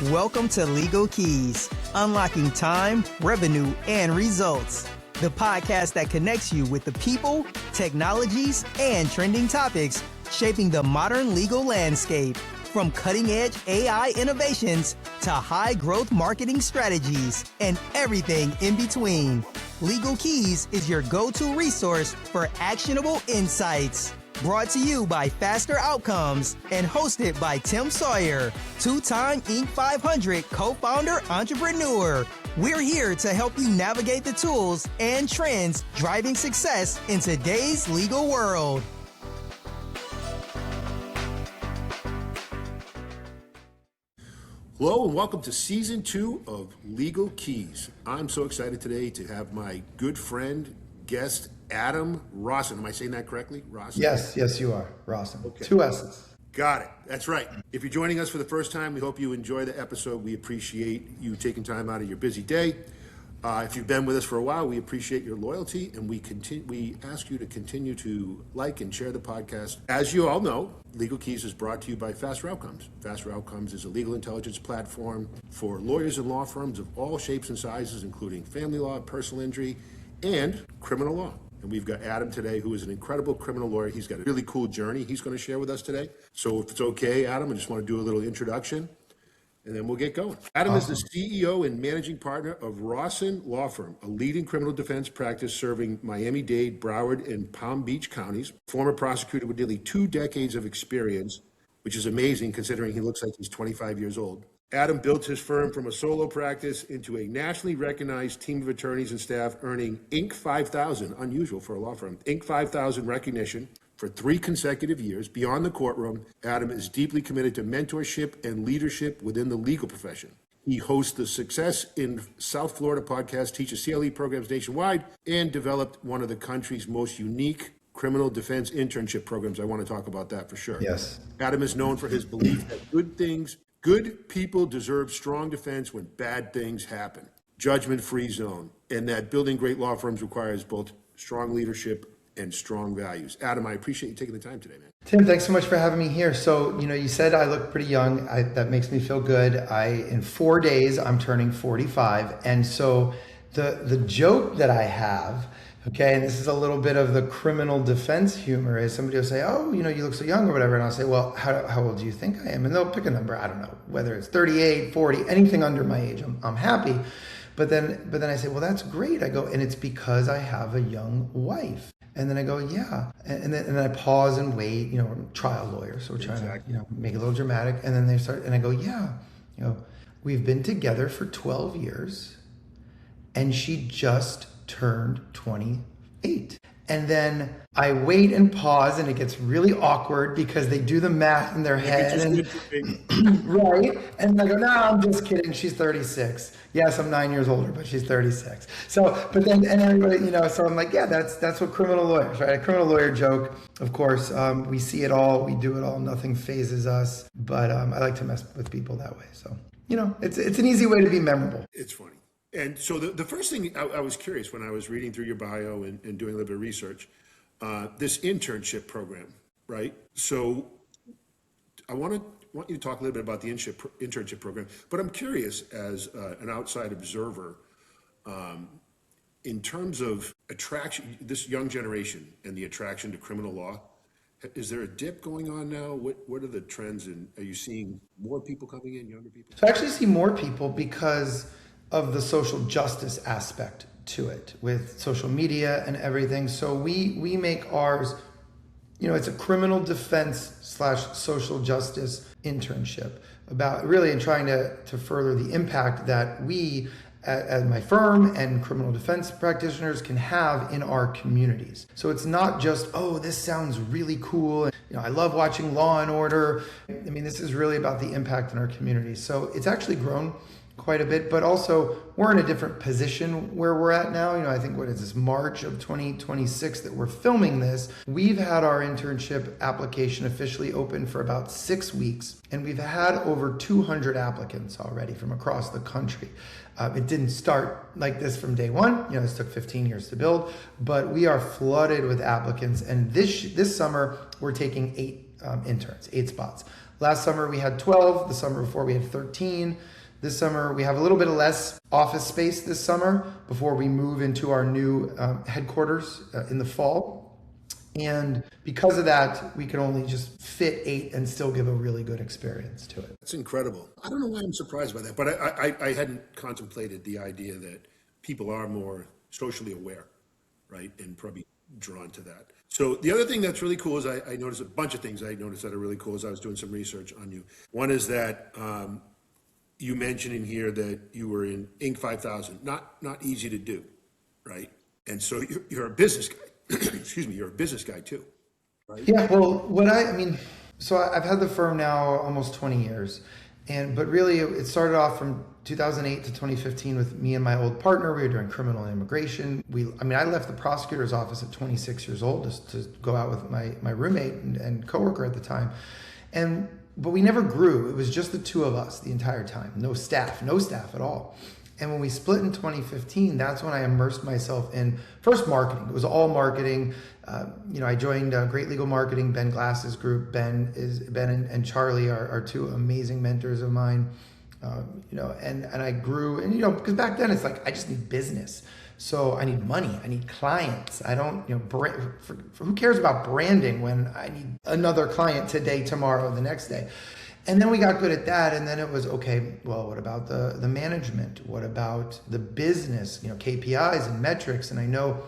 Welcome to Legal Keys, unlocking time, revenue, and results. The podcast that connects you with the people, technologies, and trending topics shaping the modern legal landscape. From cutting-edge AI innovations to high-growth marketing strategies and everything in between. Legal Keys is your go-to resource for actionable insights. Brought to you by Faster Outcomes and hosted by Tim Sawyer, two-time Inc. 500 co-founder entrepreneur. We're here to help you navigate the tools and trends driving success in today's legal world. Hello and welcome to Season 2 of Legal Keys. I'm so excited today to have my good friend, guest, Adam Rossen. Am I saying that correctly? Rossen? Yes, you are. Rossen. Okay. 2 S's. Got it. That's right. If you're joining us for the first time, we hope you enjoy the episode. We appreciate you taking time out of your busy day. If you've been with us for a while, we appreciate your loyalty, and we ask you to continue to like and share the podcast. As you all know, Legal Keys is brought to you by Faster Outcomes. Faster Outcomes is a legal intelligence platform for lawyers and law firms of all shapes and sizes, including family law, personal injury, and criminal law. And we've got Adam today, who is an incredible criminal lawyer. He's got a really cool journey he's going to share with us today. So if it's okay, Adam, I just want to do a little introduction, and then we'll get going. Adam is the CEO and managing partner of Rossen Law Firm, a leading criminal defense practice serving Miami-Dade, Broward, and Palm Beach counties. Former prosecutor with nearly 2 decades of experience, which is amazing considering he looks like he's 25 years old. Adam built his firm from a solo practice into a nationally recognized team of attorneys and staff, earning Inc. 5000, unusual for a law firm, Inc. 5000 recognition for 3 consecutive years. Beyond the courtroom, Adam is deeply committed to mentorship and leadership within the legal profession. He hosts the Success in South Florida podcast, teaches CLE programs nationwide, and developed one of the country's most unique criminal defense internship programs. I want to talk about that for sure. Yes. Adam is known for his belief that good people deserve strong defense when bad things happen. Judgment-free zone. And that building great law firms requires both strong leadership and strong values. Adam, I appreciate you taking the time today, man. Tim, thanks so much for having me here. So, you said I look pretty young. That makes me feel good. In 4 days, I'm turning 45. And so the joke that I have, okay, and this is a little bit of the criminal defense humor, is somebody will say, oh, you look so young or whatever. And I'll say, well, how old do you think I am? And they'll pick a number. I don't know, whether it's 38, 40, anything under my age, I'm happy. But then I say, well, that's great. I go, and it's because I have a young wife. And then I go, yeah. And then I pause and wait, we're trial lawyers. So we're trying to, make it a little dramatic. And then they start, and I go, yeah, we've been together for 12 years and she just turned 28. And then I wait and pause, and it gets really awkward because they do the math in their head. Right? And I go, no, I'm just kidding. She's 36. Yes, I'm 9 years older, but she's 36. So, but then, and everybody, so I'm like, yeah, that's what criminal lawyers, right? A criminal lawyer joke, of course, we see it all, we do it all, nothing phases us. But I like to mess with people that way. So, it's an easy way to be memorable. It's funny. And so the first thing I was curious when I was reading through your bio and doing a little bit of research, this internship program, right? So I want you to talk a little bit about the internship program, but I'm curious as an outside observer, in terms of attraction, this young generation and the attraction to criminal law, is there a dip going on now? What are the trends, and are you seeing more people coming in, younger people? So I actually see more people because of the social justice aspect to it with social media and everything. So we make ours, it's a criminal defense / social justice internship about really in trying to further the impact that we at my firm and criminal defense practitioners can have in our communities. So it's not just, oh, this sounds really cool. I love watching Law and Order. This is really about the impact in our communities. So it's actually grown quite a bit, but also we're in a different position where we're at now. I think what is this, March of 2026 that we're filming this. We've had our internship application officially open for about 6 weeks, and we've had over 200 applicants already from across the country. It didn't start like this from day one. This took 15 years to build, but we are flooded with applicants. And this summer, we're taking 8 interns, 8 spots. Last summer we had 12. The summer before we had 13. This summer we have a little bit of less office space this summer before we move into our new headquarters in the fall. And because of that, we can only just fit 8 and still give a really good experience to it. That's incredible. I don't know why I'm surprised by that, but I hadn't contemplated the idea that people are more socially aware, right? And probably drawn to that. So the other thing that's really cool is I noticed a bunch of things I noticed that are really cool as I was doing some research on you. One is that you mentioned in here that you were in Inc. 5000, not easy to do, right? And so you're a business guy. Excuse me, you're a business guy too, right? Yeah, well, so I've had the firm now almost 20 years. But really it started off from 2008 to 2015 with me and my old partner. We were doing criminal and immigration. I left the prosecutor's office at 26 years old just to go out with my roommate and coworker at the time. But we never grew. It was just the two of us the entire time. No staff at all. And when we split in 2015, that's when I immersed myself in first marketing. It was all marketing. I joined Great Legal Marketing, Ben Glass's group. Ben and Charlie are 2 amazing mentors of mine. And I grew, and because back then it's like I just need business. So I need money, I need clients. I don't, who cares about branding when I need another client today, tomorrow, the next day. And then we got good at that, and then it was, okay, well, what about the management? What about the business, KPIs and metrics? And I know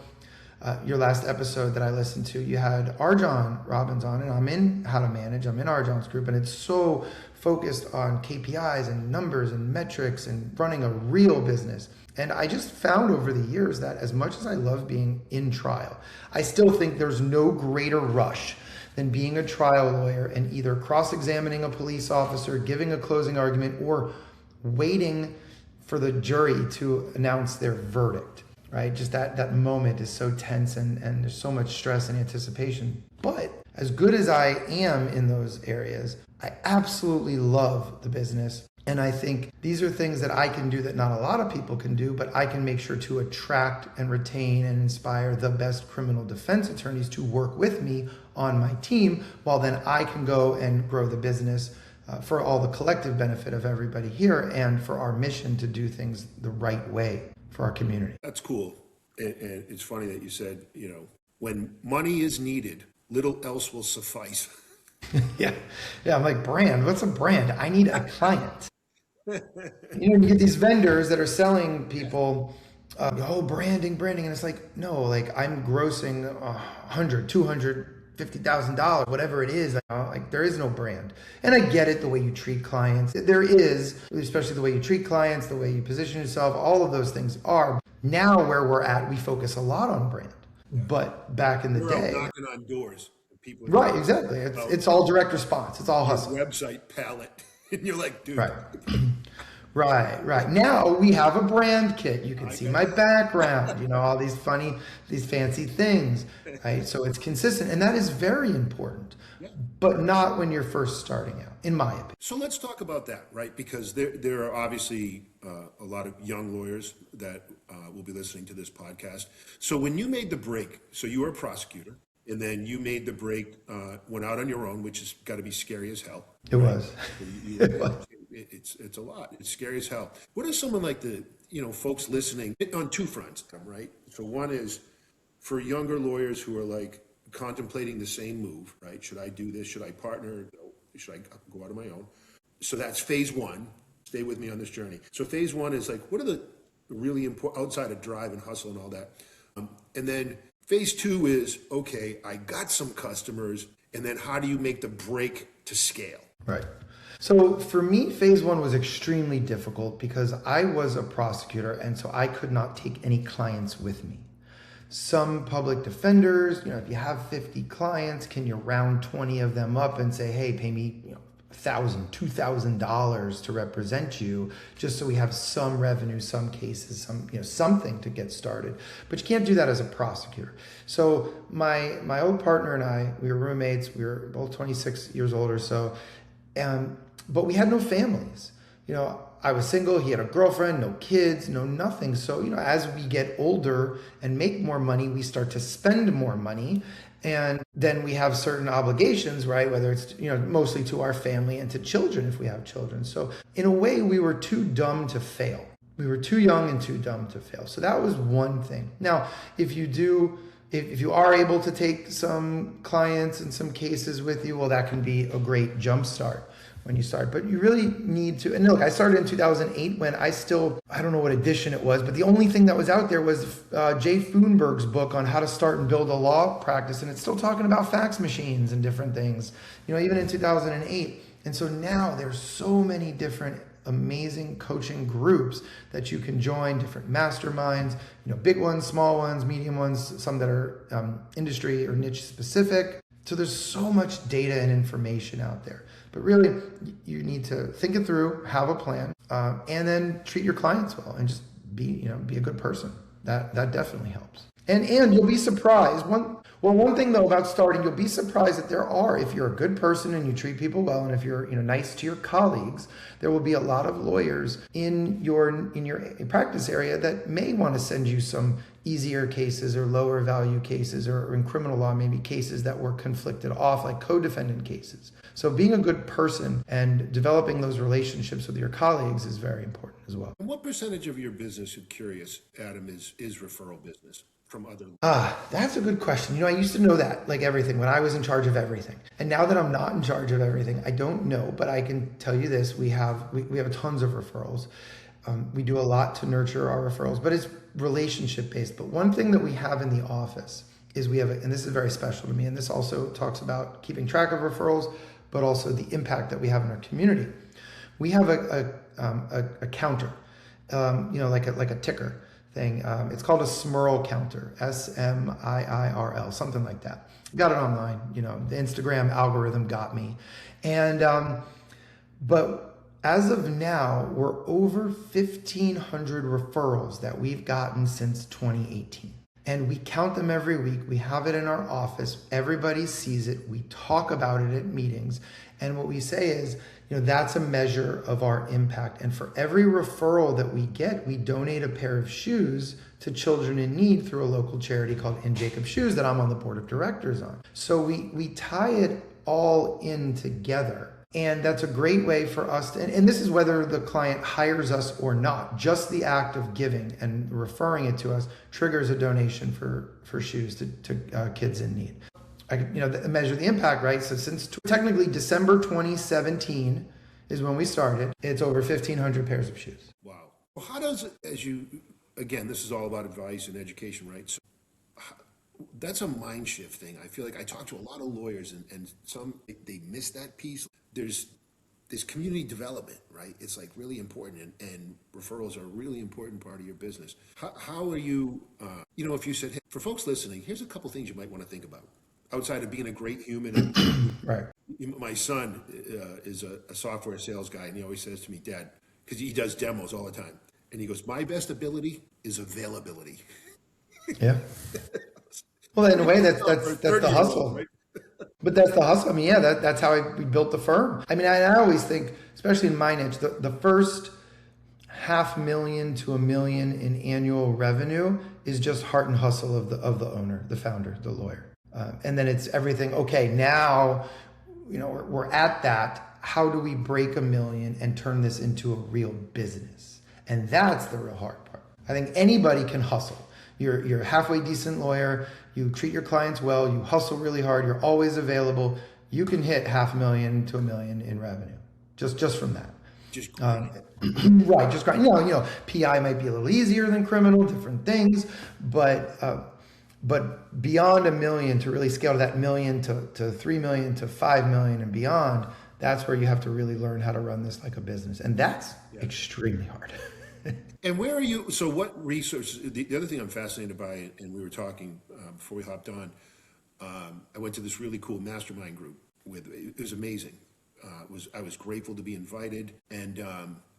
your last episode that I listened to, you had Arjan Robbins on, and I'm in How to Manage. I'm in Arjan's group, and it's so focused on KPIs and numbers and metrics and running a real business. And I just found over the years that as much as I love being in trial, I still think there's no greater rush than being a trial lawyer and either cross-examining a police officer, giving a closing argument, or waiting for the jury to announce their verdict, right? Just that moment is so tense and there's so much stress and anticipation. But as good as I am in those areas, I absolutely love the business. And I think these are things that I can do that not a lot of people can do, but I can make sure to attract and retain and inspire the best criminal defense attorneys to work with me on my team, while then I can go and grow the business for all the collective benefit of everybody here and for our mission to do things the right way for our community. That's cool. And it's funny that you said, when money is needed, little else will suffice. Yeah. I'm like, brand, what's a brand? I need a client. You get these vendors that are selling people, branding. And it's like, no, like I'm grossing $100,000, $250,000, whatever it is. Like there is no brand. And I get it, the way you treat clients. There is, especially the way you treat clients, the way you position yourself, all of those things are. Now where we're at, we focus a lot on brand. Yeah. But back in the day, knocking on doors. People right, exactly. It's all direct response. It's all hustle. Website palette. And you're like, dude. Right. Now we have a brand kit. You can see my background, all these fancy things, right? So it's consistent, and that is very important, but not when you're first starting out, in my opinion. So let's talk about that, right? Because there are obviously a lot of young lawyers that will be listening to this podcast. So when you made the break, so you were a prosecutor, and then you made the break, went out on your own, which has got to be scary as hell. It was. It's a lot. It's scary as hell. What are someone like the, folks listening on 2 fronts, right? So one is for younger lawyers who are like contemplating the same move, right? Should I do this? Should I partner? Should I go out on my own? So that's phase 1. Stay with me on this journey. So phase 1 is like, what are the really important, outside of drive and hustle and all that? And then phase 2 is, okay, I got some customers, and then how do you make the break to scale? Right. So for me, phase 1 was extremely difficult because I was a prosecutor, and so I could not take any clients with me. Some public defenders, if you have 50 clients, can you round 20 of them up and say, hey, pay me $1,000, $2,000 to represent you, just so we have some revenue, some cases, something to get started. But you can't do that as a prosecutor. So my old partner and I, we were roommates. We were both 26 years old or so, but we had no families. I was single, he had a girlfriend, no kids, no nothing. So, as we get older and make more money, we start to spend more money. And then we have certain obligations, right? Whether it's, mostly to our family and to children if we have children. So in a way, we were too dumb to fail. We were too young and too dumb to fail. So that was one thing. Now, if you are able to take some clients and some cases with you, well, that can be a great jump start when you start. But you really need to, and look, I started in 2008 when I don't know what edition it was, but the only thing that was out there was Jay Foonberg's book on how to start and build a law practice. And it's still talking about fax machines and different things, even in 2008. And so now there's so many different amazing coaching groups that you can join, different masterminds, big ones, small ones, medium ones, some that are industry or niche specific. So there's so much data and information out there. But really, you need to think it through, have a plan, and then treat your clients well and just be a good person. That definitely helps. And you'll be surprised. One thing though about starting, you'll be surprised that there are, if you're a good person and you treat people well, and if you're nice to your colleagues, there will be a lot of lawyers in your practice area that may want to send you some easier cases or lower value cases, or in criminal law, maybe cases that were conflicted off, like co-defendant cases. So being a good person and developing those relationships with your colleagues is very important as well. And what percentage of your business, I'm curious, Adam, is referral business from other? That's a good question. I used to know that, like everything, when I was in charge of everything. And now that I'm not in charge of everything, I don't know, but I can tell you this, we have tons of referrals. We do a lot to nurture our referrals, but it's relationship based. But one thing that we have in the office is and this is very special to me, and this also talks about keeping track of referrals, but also the impact that we have in our community. We have a counter, like a ticker thing. It's called a SMIRL counter, SMIIRL, something like that. Got it online. The Instagram algorithm got me, but as of now, we're over 1,500 referrals that we've gotten since 2018. And we count them every week. We have it in our office. Everybody sees it. We talk about it at meetings. And what we say is, that's a measure of our impact. And for every referral that we get, we donate a pair of shoes to children in need through a local charity called In Jacob Shoes that I'm on the board of directors on. So we tie it all in together. And that's a great way for us to, and this is whether the client hires us or not. Just the act of giving and referring it to us triggers a donation for shoes to kids in need. Measure the impact, right? So since technically December 2017 is when we started, it's over 1,500 pairs of shoes. Wow. Well, how does it, again, this is all about advice and education, right? So that's a mind shift thing. I feel like I talk to a lot of lawyers and some, they miss that piece. There's community development, right? It's like really important, and referrals are a really important part of your business. How are you, if you said, hey, for folks listening, here's a couple things you might want to think about outside of being a great human. Right. My son is a software sales guy, and he always says to me, Dad, because he does demos all the time, and he goes, my best ability is availability. Yeah. Well, in a way, that's the hustle. Right? But that's the hustle. That's how we built the firm. I always think, especially in my niche, the first $500,000 to $1 million in annual revenue is just heart and hustle of the owner, the founder, the lawyer. And then it's everything. Okay, now, we're at that. How do we break $1 million and turn this into a real business? And that's the real hard part. I think anybody can hustle. You're a halfway decent lawyer. You treat your clients well. You hustle really hard. You're always available. You can hit $500,000 to $1 million in revenue just from that. Just grind. Right. Just grind. PI might be a little easier than criminal, different things, but beyond $1 million, to really scale to that $1 million to $3 million to $5 million and beyond, that's where you have to really learn how to run this like a business, and that's extremely hard. And where are you? So what resources? The other thing I'm fascinated by, and we were talking before we hopped on, I went to this really cool mastermind group. It was amazing. I was grateful to be invited. And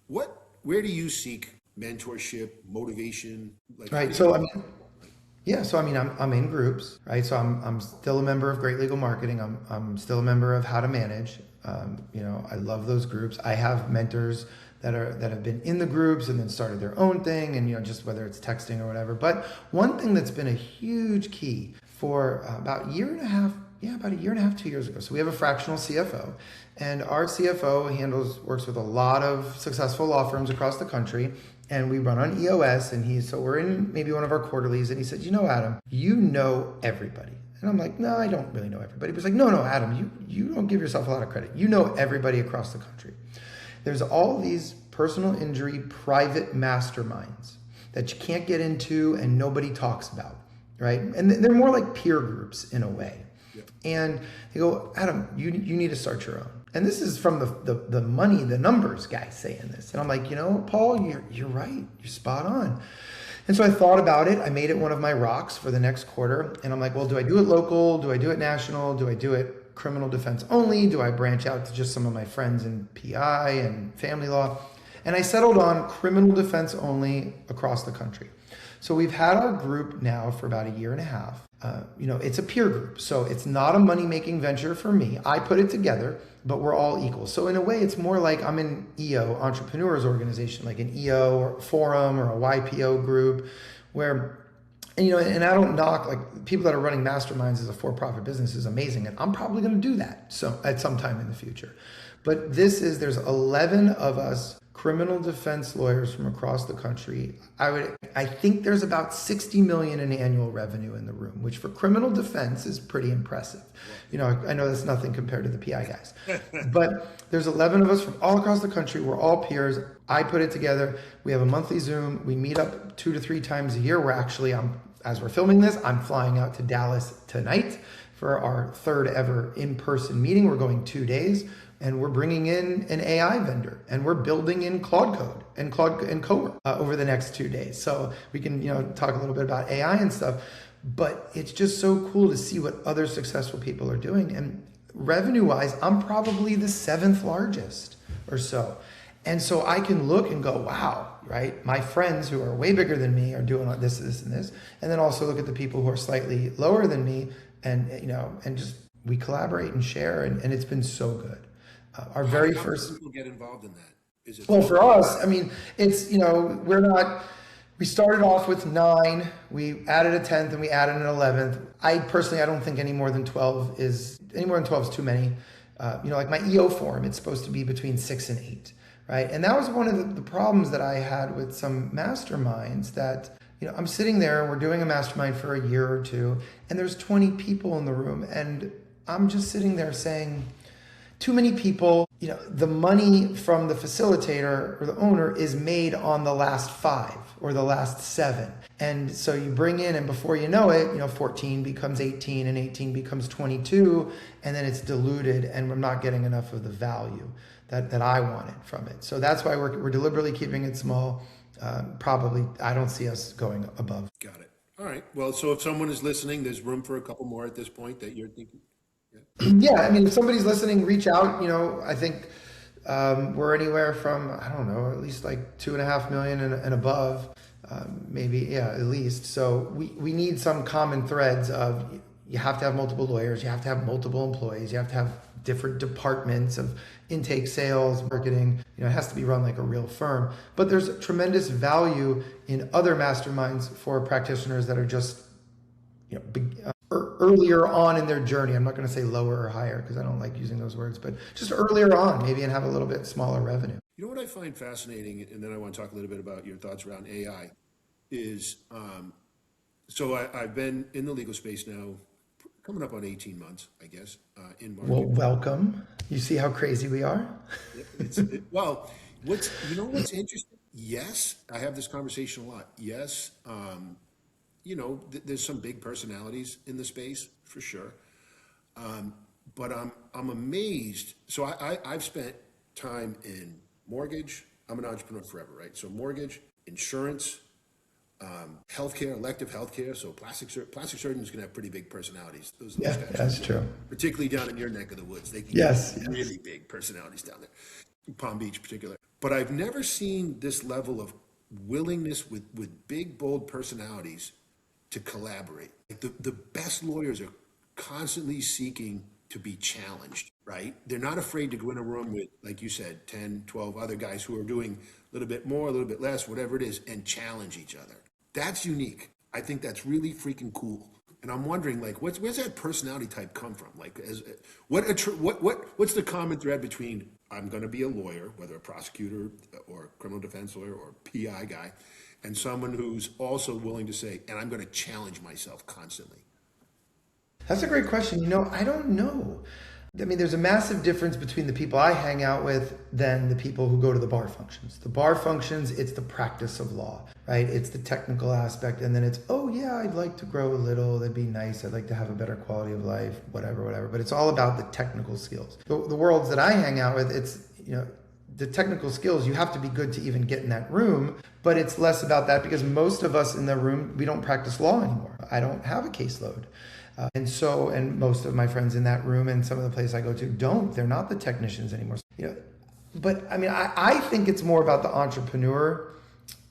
where do you seek mentorship, motivation? Right. So I'm in groups, right? So I'm still a member of Great Legal Marketing. I'm still a member of How to Manage. I love those groups. I have mentors that have been in the groups and then started their own thing, and just whether it's texting or whatever. But one thing that's been a huge key for about a year and a half, 2 years ago. So we have a fractional CFO, and our CFO works with a lot of successful law firms across the country, and we run on EOS, and so we're in maybe one of our quarterlies, and he said, Adam, you know everybody. And I'm like, no, I don't really know everybody. But he's like, no, Adam, you don't give yourself a lot of credit. You know everybody across the country. There's all these personal injury private masterminds that you can't get into and nobody talks about, right? And they're more like peer groups in a way. Yeah. And they go, Adam, you need to start your own. And this is from the money, the numbers guy saying this. And I'm like, Paul, you're right. You're spot on. And so I thought about it. I made it one of my rocks for the next quarter. And I'm like, well, do I do it local? Do I do it national? Do I do it criminal defense only? Do I branch out to just some of my friends in PI and family law? And I settled on criminal defense only across the country. So we've had our group now for about a year and a half. It's a peer group. So it's not a money-making venture for me. I put it together, but we're all equal. So in a way, it's more like I'm an EO, entrepreneurs organization, like an EO or forum or a YPO group where, and I don't knock, like people that are running masterminds as a for-profit business is amazing. And I'm probably going to do that at some time in the future. But there's 11 of us criminal defense lawyers from across the country. I think there's about 60 million in annual revenue in the room, which for criminal defense is pretty impressive. I know that's nothing compared to the PI guys, but there's 11 of us from all across the country. We're all peers. I put it together. We have a monthly Zoom. We meet up 2 to 3 times a year. As we're filming this, I'm flying out to Dallas tonight for our 3rd ever in-person meeting. We're going 2 days. And we're bringing in an AI vendor, and we're building in Claude Code and Cowork over the next 2 days. So we can, talk a little bit about AI and stuff. But it's just so cool to see what other successful people are doing. And revenue-wise, I'm probably the 7th largest or so. And so I can look and go, wow, right? My friends who are way bigger than me are doing this, this, and this. And then also look at the people who are slightly lower than me, and and just we collaborate and share, and it's been so good. Our very first people get involved in that. Is it for us? I mean, it's we started off with 9, we added a 10th, and we added an 11th. I don't think any more than 12 is too many. Like my EO forum, it's supposed to be between 6 and 8, right? And that was one of the problems that I had with some masterminds that. I'm sitting there and we're doing a mastermind for a year or 2, and there's 20 people in the room, and I'm just sitting there saying, too many people, the money from the facilitator or the owner is made on the last 5 or the last 7. And so you bring in, and before you know it, 14 becomes 18 and 18 becomes 22, and then it's diluted, and we're not getting enough of the value that I wanted from it. So that's why we're deliberately keeping it small. Probably, I don't see us going above. Got it. All right. Well, so if someone is listening, there's room for a couple more at this point that you're thinking. Yeah, I mean, if somebody's listening, reach out. I think we're anywhere from, I don't know, at least like 2.5 million and above, maybe, at least. So we need some common threads of you have to have multiple lawyers, you have to have multiple employees, you have to have different departments of intake, sales, marketing. It has to be run like a real firm. But there's tremendous value in other masterminds for practitioners that are just, earlier on in their journey. I'm not going to say lower or higher because I don't like using those words, but just earlier on, maybe, and have a little bit smaller revenue. You know what I find fascinating, and then I want to talk a little bit about your thoughts around AI, is so I've been in the legal space now, coming up on 18 months, I guess, in market. Well, welcome. You see how crazy we are? Well, what's interesting? Yes, I have this conversation a lot. Yes, there's some big personalities in the space for sure, but I'm amazed. So I've spent time in mortgage. I'm an entrepreneur forever, right? So mortgage, insurance, healthcare, elective healthcare. So plastic surgeons can have pretty big personalities. That's true. Particularly down in your neck of the woods, they can have really big personalities down there, in Palm Beach in particular. But I've never seen this level of willingness with big, bold personalities to collaborate. The best lawyers are constantly seeking to be challenged. right? They're not afraid to go in a room with, like you said, 10, 12 other guys who are doing a little bit more, a little bit less, whatever it is, and challenge each other. That's unique. I think that's really freaking cool. And I'm wondering, like, where's that personality type come from? Like, what's the common thread between I'm going to be a lawyer, whether a prosecutor or a criminal defense lawyer or a PI guy, and someone who's also willing to say, and I'm going to challenge myself constantly? That's a great question. I don't know. I mean, there's a massive difference between the people I hang out with than the people who go to the bar functions. The bar functions, it's the practice of law, right? It's the technical aspect. And then it's, oh yeah, I'd like to grow a little. That'd be nice. I'd like to have a better quality of life, whatever. But it's all about the technical skills. The worlds that I hang out with, it's, the technical skills, you have to be good to even get in that room, but it's less about that because most of us in the room, we don't practice law anymore. I don't have a caseload. And most of my friends in that room and some of the places I go to they're not the technicians anymore. But I mean, I think it's more about the entrepreneur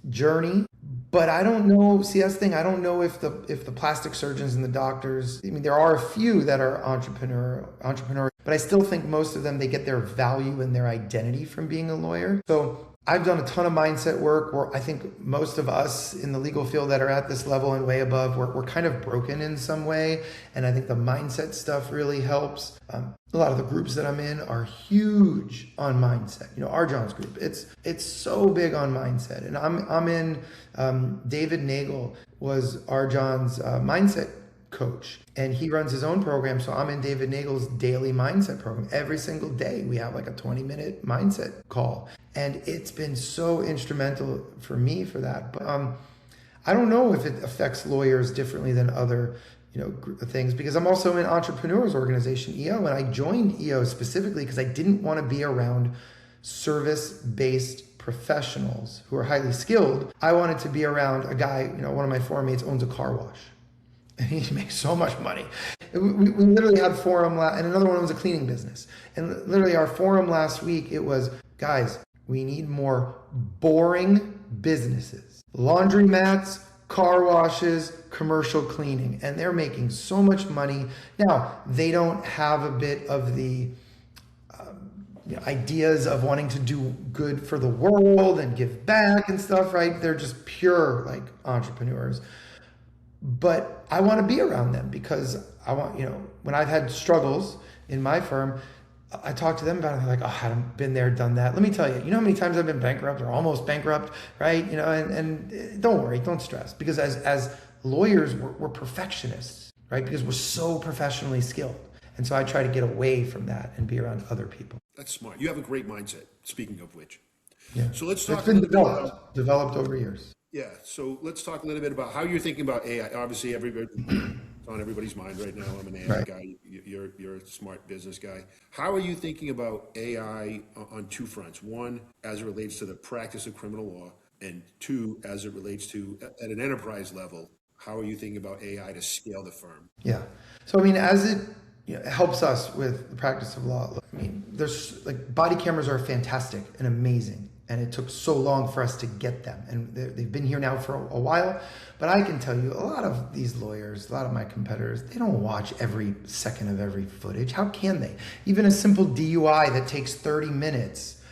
journey, but I don't know, see that's the thing, I don't know if the plastic surgeons and the doctors, I mean, there are a few that are entrepreneur, but I still think most of them, they get their value and their identity from being a lawyer. So I've done a ton of mindset work where I think most of us in the legal field that are at this level and way above, we're kind of broken in some way. And I think the mindset stuff really helps. A lot of the groups that I'm in are huge on mindset. Arjon's group, it's so big on mindset. And I'm in, David Nagel was Arjon's mindset coach, and he runs his own program. So I'm in David Nagel's daily mindset program. Every single day we have like a 20-minute mindset call, and it's been so instrumental for me for that. But I don't know if it affects lawyers differently than other things, because I'm also in entrepreneurs organization, EO, and I joined EO specifically because I didn't want to be around service-based professionals who are highly skilled. I wanted to be around a guy, one of my former mates owns a car wash. And he makes so much money. We literally had forum, and another one was a cleaning business. And literally our forum last week, it was, guys, we need more boring businesses. Laundromats, car washes, commercial cleaning. And they're making so much money. Now, they don't have a bit of the ideas of wanting to do good for the world and give back and stuff, right? They're just pure like entrepreneurs. But I want to be around them because I want, when I've had struggles in my firm, I talk to them about it. They're like, oh, I haven't been there, done that. Let me tell you, how many times I've been bankrupt or almost bankrupt, right? And don't worry, don't stress. Because as lawyers, we're perfectionists, right? Because we're so professionally skilled. And so I try to get away from that and be around other people. That's smart. You have a great mindset, speaking of which. Yeah. So let's talk it's been developed over years. Yeah, so let's talk a little bit about how you're thinking about AI. Obviously, it's on everybody's mind right now. I'm an AI guy. You're a smart business guy. How are you thinking about AI on two fronts? One, as it relates to the practice of criminal law, and two, as it relates to at an enterprise level, how are you thinking about AI to scale the firm? Yeah. So, I mean, as it helps us with the practice of law, I mean, there's like body cameras are fantastic and amazing. And it took so long for us to get them. And they've been here now for a while. But I can tell you, a lot of these lawyers, a lot of my competitors, they don't watch every second of every footage. How can they? Even a simple DUI that takes 30 minutes,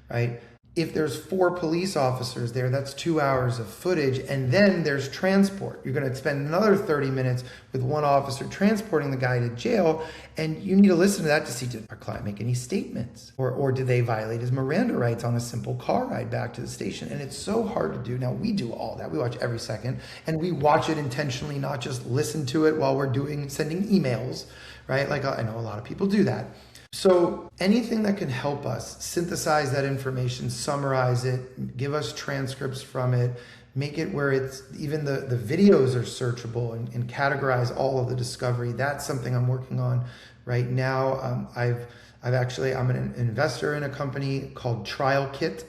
right? If there's 4 police officers there, that's 2 hours of footage. And then there's transport. You're going to spend another 30 minutes with one officer transporting the guy to jail. And you need to listen to that to see, did our client make any statements? Or did they violate his Miranda rights on a simple car ride back to the station? And it's so hard to do. Now, we do all that. We watch every second. And we watch it intentionally, not just listen to it while we're sending emails, right? Like I know a lot of people do that. So anything that can help us synthesize that information, summarize it, give us transcripts from it, make it where it's even the videos are searchable and categorize all of the discovery. That's something I'm working on right now. I'm an investor in a company called Trial Kit,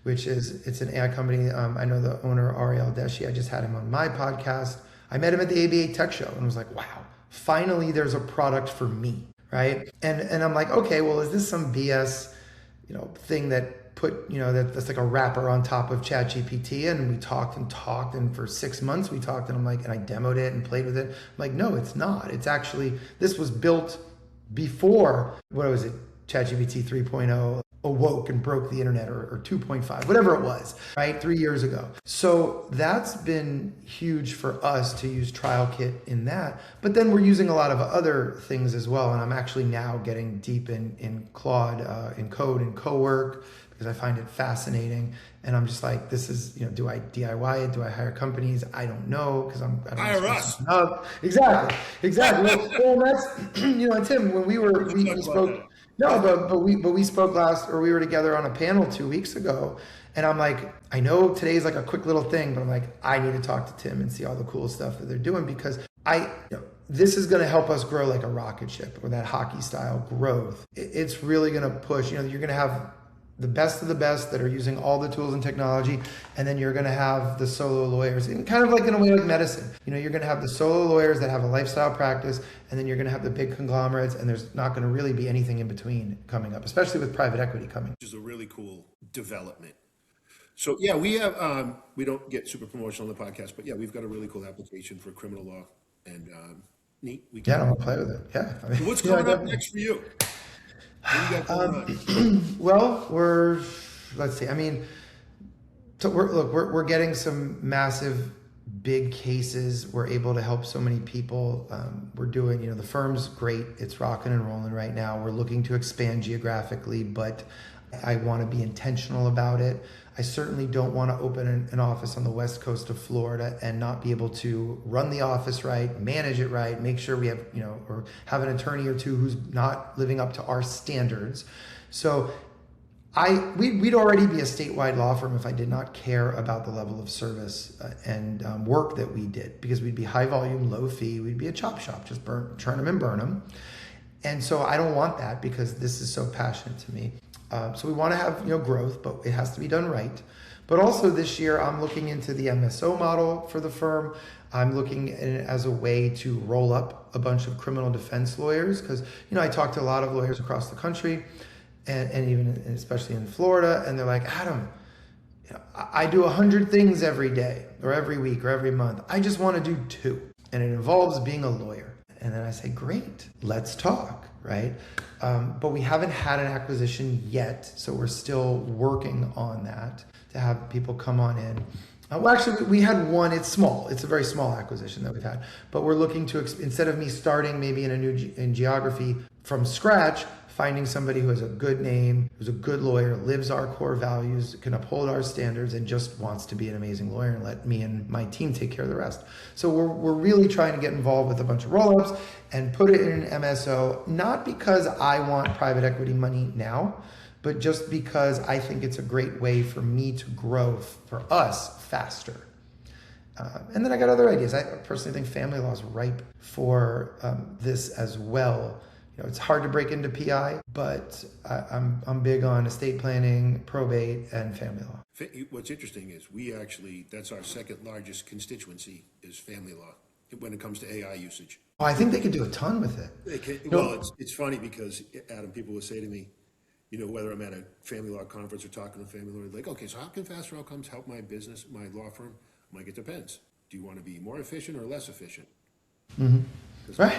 it's an AI company. I know the owner, Ariel Deshi. I just had him on my podcast. I met him at the ABA Tech Show and was like, wow, finally there's a product for me. Right. And I'm like, okay, well, is this some BS, thing that that's like a wrapper on top of ChatGPT? And we talked. And for 6 months we talked, and I'm like, and I demoed it and played with it. I'm like, no, it's not. It's actually, this was built before, what was it, ChatGPT 3.0 awoke and broke the internet, or 2.5, whatever it was, right? 3 years ago. So that's been huge for us to use TrialKit in that. But then we're using a lot of other things as well. And I'm actually now getting deep in Claude, in code and co-work, because I find it fascinating. And I'm just like, this is, do I DIY it? Do I hire companies? I don't know, because I don't Hire us. Exactly. Well, that's, and Tim, when we spoke. No, but we spoke we were together on a panel 2 weeks ago, and I'm like, I know today's like a quick little thing, but I'm like, I need to talk to Tim and see all the cool stuff that they're doing, because this is going to help us grow like a rocket ship, or that hockey style growth. It's really going to push. You're going to have the best of the best that are using all the tools and technology, and then you're going to have the solo lawyers, and kind of like in a way like medicine. You're going to have the solo lawyers that have a lifestyle practice, and then you're going to have the big conglomerates, and there's not going to really be anything in between coming up, especially with private equity coming. Which is a really cool development. So yeah, we have, we don't get super promotional on the podcast, but yeah, we've got a really cool application for criminal law, and neat. I want to play with it. Yeah. What's coming up next for you? What do you got going on? Well, let's see. So we're getting some massive, big cases. We're able to help so many people. We're doing, the firm's great. It's rocking and rolling right now. We're looking to expand geographically, but I want to be intentional about it. I certainly don't want to open an office on the west coast of Florida and not be able to run the office right, manage it right, make sure we have, or have an attorney or two who's not living up to our standards. So we'd already be a statewide law firm if I did not care about the level of service and work that we did, because we'd be high volume, low fee. We'd be a chop shop, just churn them and burn them. And so I don't want that, because this is so passionate to me. So we want to have growth, but it has to be done right. But also this year, I'm looking into the MSO model for the firm. I'm looking at it as a way to roll up a bunch of criminal defense lawyers, because I talk to a lot of lawyers across the country, and even especially in Florida, and they're like, Adam, I do 100 things every day or every week or every month. I just want to do 2, and it involves being a lawyer. And then I say, great, let's talk, right? But we haven't had an acquisition yet, so we're still working on that to have people come on in. Well, actually, we had one. It's small. It's a very small acquisition that we've had. But we're looking to, instead of me starting maybe in geography from scratch, finding somebody who has a good name, who's a good lawyer, lives our core values, can uphold our standards, and just wants to be an amazing lawyer and let me and my team take care of the rest. So we're really trying to get involved with a bunch of roll-ups and put it in an MSO, not because I want private equity money now, but just because I think it's a great way for me to grow for us faster. And then I got other ideas. I personally think family law is ripe for this as well. It's hard to break into PI, but I'm big on estate planning, probate, and family law. What's interesting is that's our second largest constituency is family law when it comes to AI usage. Oh, I think they could do a ton with it. It's funny because, Adam, people will say to me, whether I'm at a family law conference or talking to a family lawyer, like, okay, so how can faster outcomes help my business, my law firm? I'm like, it depends. Do you want to be more efficient or less efficient? Mm-hmm. Right.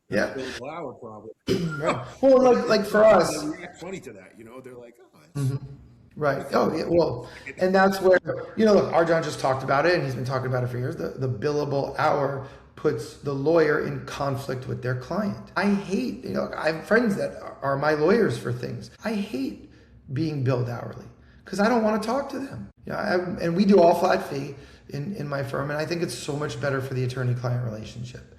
Yeah. Hour problem. Right. Well, like for us, they react funny to that. They're like, oh, it's... Mm-hmm. Right. Oh, yeah. Well, and that's where look, Arjan just talked about it, and he's been talking about it for years. The billable hour puts the lawyer in conflict with their client. I hate. I have friends that are my lawyers for things. I hate being billed hourly because I don't want to talk to them. And we do all flat fee in my firm, and I think it's so much better for the attorney-client relationship.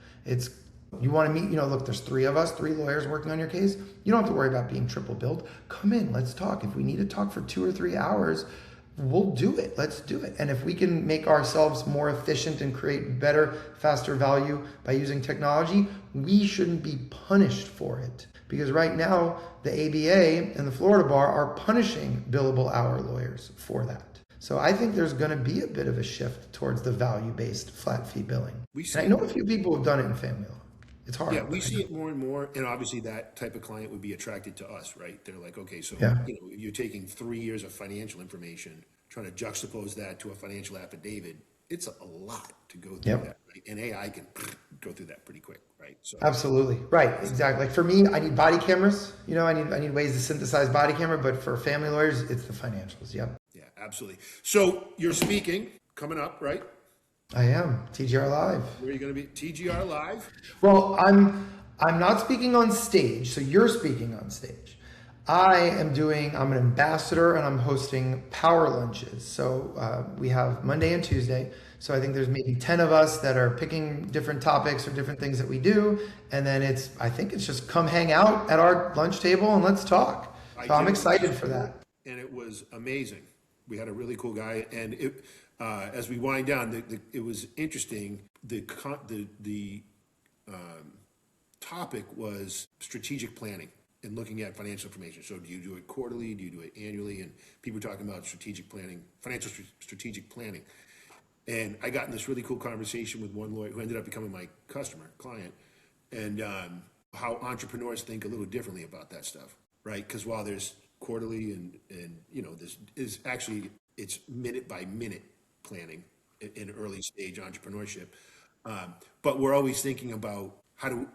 You want to meet, look, there's 3 of us, 3 lawyers working on your case. You don't have to worry about being triple billed. Come in, let's talk. If we need to talk for 2 or 3 hours, we'll do it. Let's do it. And if we can make ourselves more efficient and create better, faster value by using technology, we shouldn't be punished for it. Because right now, the ABA and the Florida Bar are punishing billable hour lawyers for that. So I think there's going to be a bit of a shift towards the value-based flat fee billing. And I know a few people have done it in family law. It's hard. Yeah, we see it more and more, and obviously that type of client would be attracted to us, right? They're like, okay, so you're taking 3 years of financial information, trying to juxtapose that to a financial affidavit. It's a lot to go through that, right? And AI can go through that pretty quick, right? So Absolutely. Right. Exactly. Like for me, I need body cameras. I need ways to synthesize body camera, but for family lawyers, it's the financials. Yep. yeah, absolutely. So you're speaking coming up, right? I am. TGR Live. Where are you going to be? TGR Live? Well, I'm not speaking on stage, so you're speaking on stage. I'm an ambassador and I'm hosting power lunches. So we have Monday and Tuesday. So I think there's maybe 10 of us that are picking different topics or different things that we do. And then I think it's just come hang out at our lunch table and let's talk. So I'm excited for that. And it was amazing. We had a really cool guy. And as we wind down, it was interesting. The topic was strategic planning and looking at financial information. So do you do it quarterly? Do you do it annually? And people were talking about strategic planning, financial strategic planning. And I got in this really cool conversation with one lawyer who ended up becoming my client, and how entrepreneurs think a little differently about that stuff, right? Because while there's quarterly and this is actually, it's minute by minute planning in early stage entrepreneurship. But we're always thinking about how do,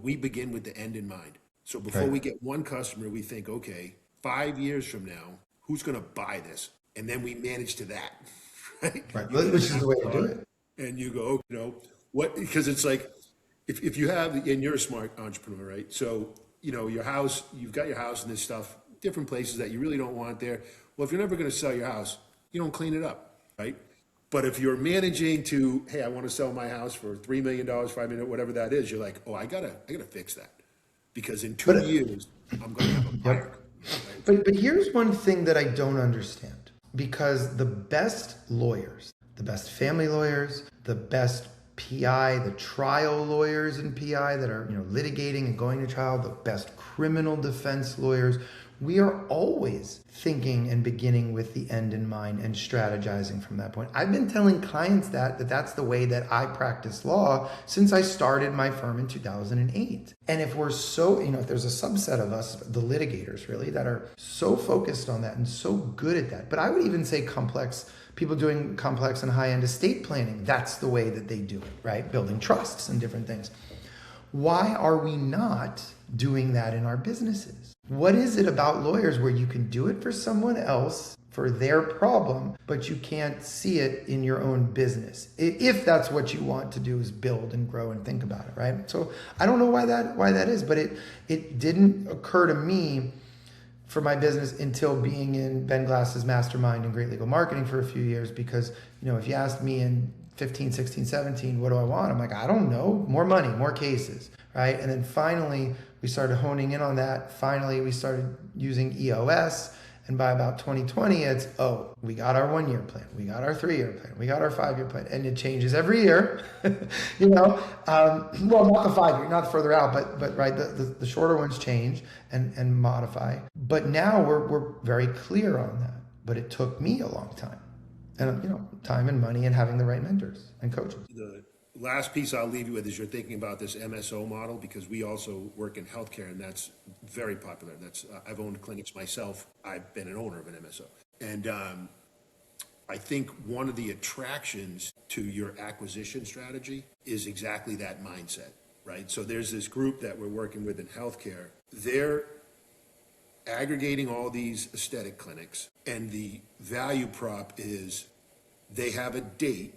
we begin with the end in mind. So before we get one customer, we think, okay, 5 years from now, who's going to buy this? And then we manage to that, right? Which is the way to do it. And you go, what, because it's like, if you have, and you're a smart entrepreneur, right? So, your house, you've got your house and this stuff, different places that you really don't want there. Well, if you're never going to sell your house, you don't clean it up, right? But if you're managing to, hey, I want to sell my house for $3 million, $5 million, whatever that is, you're like, oh, I gotta fix that. Because in 2 years, I'm going to have a buyer. Right? But here's one thing that I don't understand. Because the best lawyers, the best family lawyers, the best PI, the trial lawyers in PI that are litigating and going to trial, the best criminal defense lawyers, we are always thinking and beginning with the end in mind and strategizing from that point. I've been telling clients that's the way that I practice law since I started my firm in 2008. And if we're so, if there's a subset of us, the litigators really, that are so focused on that and so good at that, but I would even say people doing complex and high-end estate planning, that's the way that they do it, right? Building trusts and different things. Why are we not doing that in our businesses? What is it about lawyers where you can do it for someone else for their problem, but you can't see it in your own business? If that's what you want to do, is build and grow and think about it, right? So I don't know why that is, but it didn't occur to me for my business until being in Ben Glass's mastermind and Great Legal Marketing for a few years, because if you asked me in 15, 16, 17, what do I want? I'm like, I don't know, more money, more cases, right? And then finally, we started honing in on that. Finally, we started using EOS. And by about 2020, it's, we got our 1 year plan. We got our 3 year plan. We got our 5 year plan. And it changes every year, well, not the 5 year, not further out, but right, the shorter ones change and modify. But now we're very clear on that. But it took me a long time. And, time and money and having the right mentors and coaches. The last piece I'll leave you with is you're thinking about this MSO model, because we also work in healthcare, and that's very popular. I've owned clinics myself. I've been an owner of an MSO. And I think one of the attractions to your acquisition strategy is exactly that mindset, right? So there's this group that we're working with in healthcare. They're aggregating all these aesthetic clinics, and the value prop is they have a date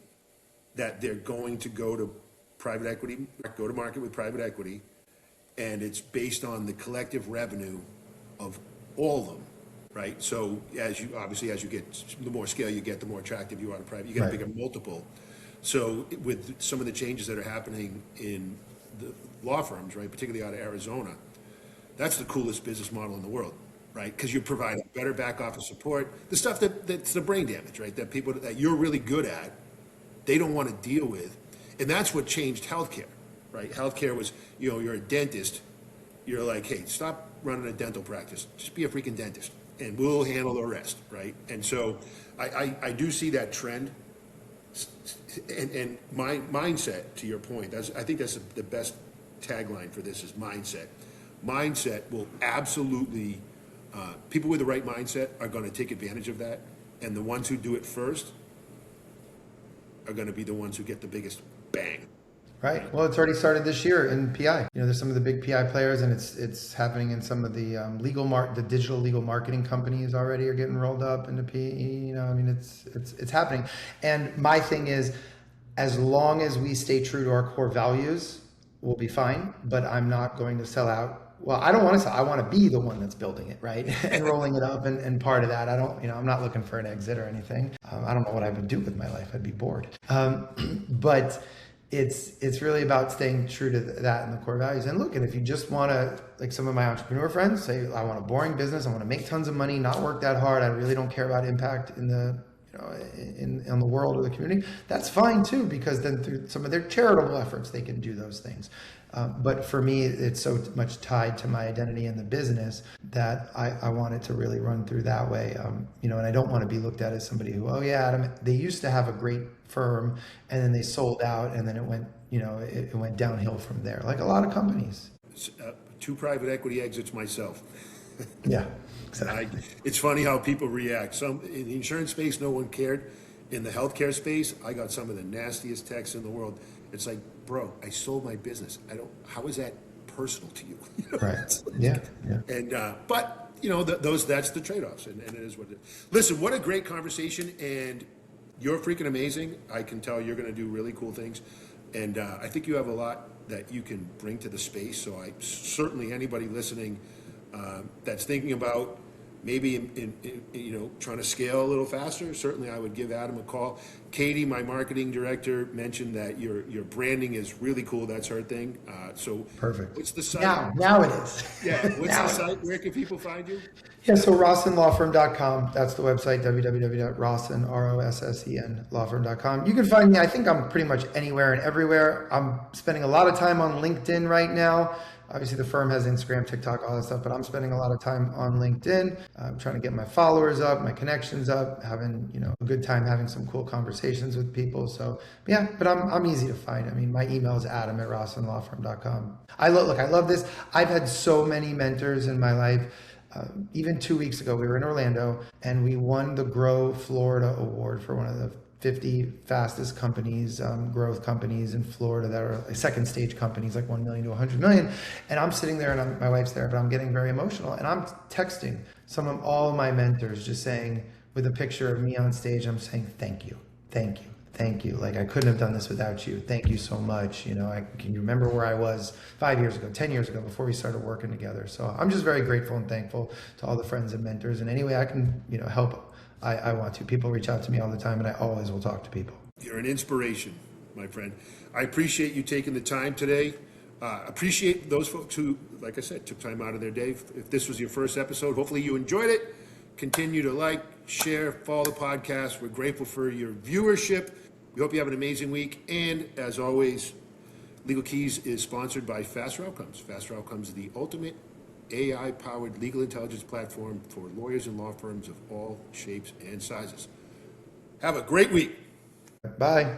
that they're going to go to private equity, go to market with private equity, and it's based on the collective revenue of all of them, right? So as you get, the more scale you get, the more attractive you are to private, you get a bigger multiple. So with some of the changes that are happening in the law firms, right, particularly out of Arizona, that's the coolest business model in the world, right? Because you provide better back office support, the stuff that's the brain damage, right? That people that you're really good at, they don't want to deal with. And that's what changed healthcare, right? Healthcare was, you're a dentist. You're like, hey, stop running a dental practice. Just be a freaking dentist and we'll handle the rest, right? And so I do see that trend. And my mindset, to your point, I think that's the best tagline for this is mindset. Mindset will absolutely, people with the right mindset are going to take advantage of that. And the ones who do it first are going to be the ones who get the biggest bang. Right. Well, it's already started this year in PI. There's some of the big PI players, and it's happening in some of the the digital legal marketing companies already are getting rolled up into PE. It's happening. And my thing is, as long as we stay true to our core values, we'll be fine. But I'm not going to sell out. Well, I don't want to sell. I want to be the one that's building it, right, and rolling it up. And part of that, I'm not looking for an exit or anything. I don't know what I would do with my life. I'd be bored. But it's really about staying true to that and the core values. And look, and if you just want to, like some of my entrepreneur friends say, I want a boring business, I want to make tons of money, not work that hard, I really don't care about impact in the in the world or the community, that's fine too, because then through some of their charitable efforts they can do those things. But for me, it's so much tied to my identity in the business that I want it to really run through that way. And I don't want to be looked at as somebody who, oh yeah, Adam, they used to have a great firm and then they sold out and then it went, it went downhill from there. Like a lot of companies. 2 private equity exits myself. Yeah, exactly. It's funny how people react. Some in the insurance space, no one cared. In the healthcare space, I got some of the nastiest texts in the world. It's like, bro, I sold my business. How is that personal to you? Right. Yeah. And but that's the trade-offs, and it is what it is. Listen, what a great conversation, and you're freaking amazing. I can tell you're going to do really cool things, and I think you have a lot that you can bring to the space. So I certainly, anybody listening that's thinking about maybe in trying to scale a little faster, certainly I would give Adam a call. Katie, my marketing director, mentioned that your branding is really cool. That's her thing. So perfect. What's the site? Now it is. Yeah. What's the site? Where can people find you? Yeah, so rossenlawfirm.com. That's the website, www.rossen, R-O-S-S-E-N, lawfirm.com. You can find me, I think I'm pretty much anywhere and everywhere. I'm spending a lot of time on LinkedIn right now. Obviously, the firm has Instagram, TikTok, all that stuff, but I'm spending a lot of time on LinkedIn. I'm trying to get my followers up, my connections up, having a good time having some cool conversations with people. So yeah, but I'm easy to find. I mean, my email is adam@rossenlawfirm.com. I love this. I've had so many mentors in my life. Even 2 weeks ago, we were in Orlando and we won the Grow Florida Award for one of the 50 fastest companies, growth companies in Florida that are like second stage companies, like 1 million to 100 million. And I'm sitting there and my wife's there, but I'm getting very emotional. And I'm texting all my mentors, just saying, with a picture of me on stage, I'm saying, thank you. Like, I couldn't have done this without you. Thank you so much. Can you remember where I was 5 years ago, 10 years ago, before we started working together? So I'm just very grateful and thankful to all the friends and mentors. And any way I can, help, I want to. People reach out to me all the time, and I always will talk to people. You're an inspiration, my friend. I appreciate you taking the time today. Appreciate those folks who, like I said, took time out of their day. If this was your first episode, hopefully you enjoyed it. Continue to like, share, follow the podcast. We're grateful for your viewership. We hope you have an amazing week. And as always, Legal Keys is sponsored by Faster Outcomes. Faster Outcomes is the ultimate AI-powered legal intelligence platform for lawyers and law firms of all shapes and sizes. Have a great week. Bye.